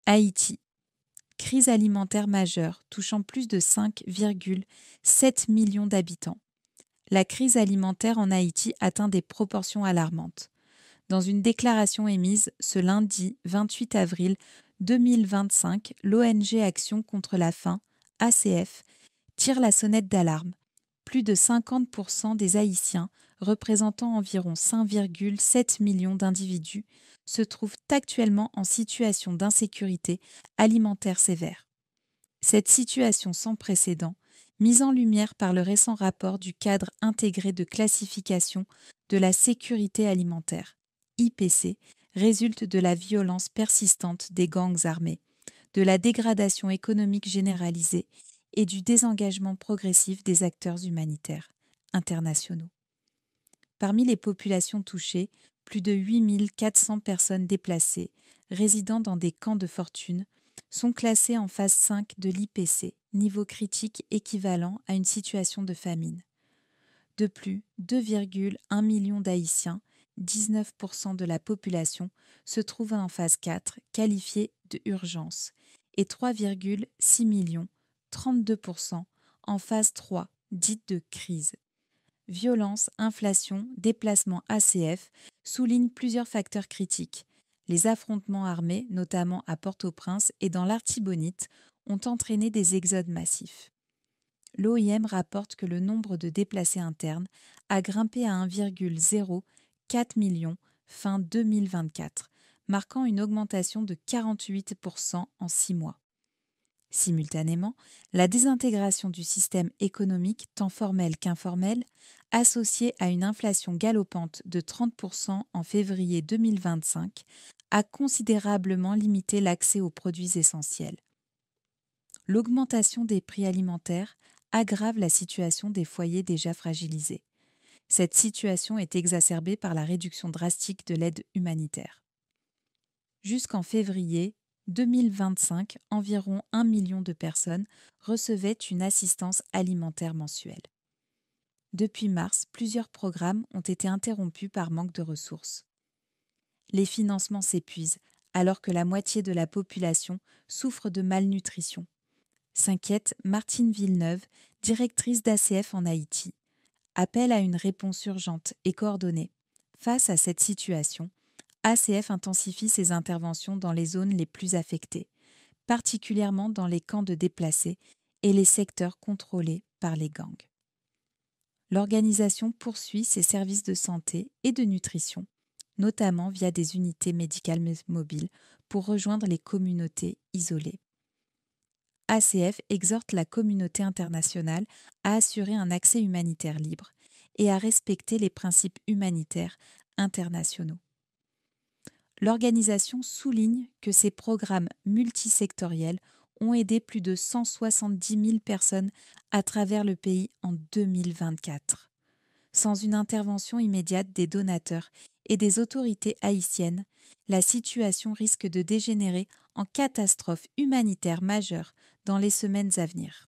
Haïti. Crise alimentaire majeure touchant plus de 5,7 millions d'habitants. La crise alimentaire en Haïti atteint des proportions alarmantes. Dans une déclaration émise ce lundi 28 avril 2025, l'ONG Action contre la faim, ACF, tire la sonnette d'alarme. Plus de 50% des Haïtiens, représentant environ 5,7 millions d'individus, se trouvent actuellement en situation d'insécurité alimentaire sévère. Cette situation sans précédent, mise en lumière par le récent rapport du cadre intégré de classification de la sécurité alimentaire, IPC, résulte de la violence persistante des gangs armés, de la dégradation économique généralisée et du désengagement progressif des acteurs humanitaires internationaux. Parmi les populations touchées, plus de 8 400 personnes déplacées, résidant dans des camps de fortune, sont classées en phase 5 de l'IPC, niveau critique équivalent à une situation de famine. De plus, 2,1 millions d'Haïtiens, 19% de la population, se trouvent en phase 4, qualifiée de urgence, et 3,6 millions, 32%, en phase 3, dite de crise. Violence, inflation, déplacement ACF soulignent plusieurs facteurs critiques. Les affrontements armés, notamment à Port-au-Prince et dans l'Artibonite, ont entraîné des exodes massifs. L'OIM rapporte que le nombre de déplacés internes a grimpé à 1,04 million fin 2024, marquant une augmentation de 48% en 6 mois. Simultanément, la désintégration du système économique, tant formel qu'informel, associée à une inflation galopante de 30% en février 2025, a considérablement limité l'accès aux produits essentiels. L'augmentation des prix alimentaires aggrave la situation des foyers déjà fragilisés. Cette situation est exacerbée par la réduction drastique de l'aide humanitaire. Jusqu'en février 2025, environ 1 million de personnes recevaient une assistance alimentaire mensuelle. Depuis mars, plusieurs programmes ont été interrompus par manque de ressources. Les financements s'épuisent alors que la moitié de la population souffre de malnutrition, s'inquiète Martine Villeneuve, directrice d'ACF en Haïti. Appelle à une réponse urgente et coordonnée. Face à cette situation, ACF intensifie ses interventions dans les zones les plus affectées, particulièrement dans les camps de déplacés et les secteurs contrôlés par les gangs. L'organisation poursuit ses services de santé et de nutrition, notamment via des unités médicales mobiles pour rejoindre les communautés isolées. ACF exhorte la communauté internationale à assurer un accès humanitaire libre et à respecter les principes humanitaires internationaux. L'organisation souligne que ces programmes multisectoriels ont aidé plus de 170 000 personnes à travers le pays en 2024. Sans une intervention immédiate des donateurs et des autorités haïtiennes, la situation risque de dégénérer en catastrophe humanitaire majeure dans les semaines à venir.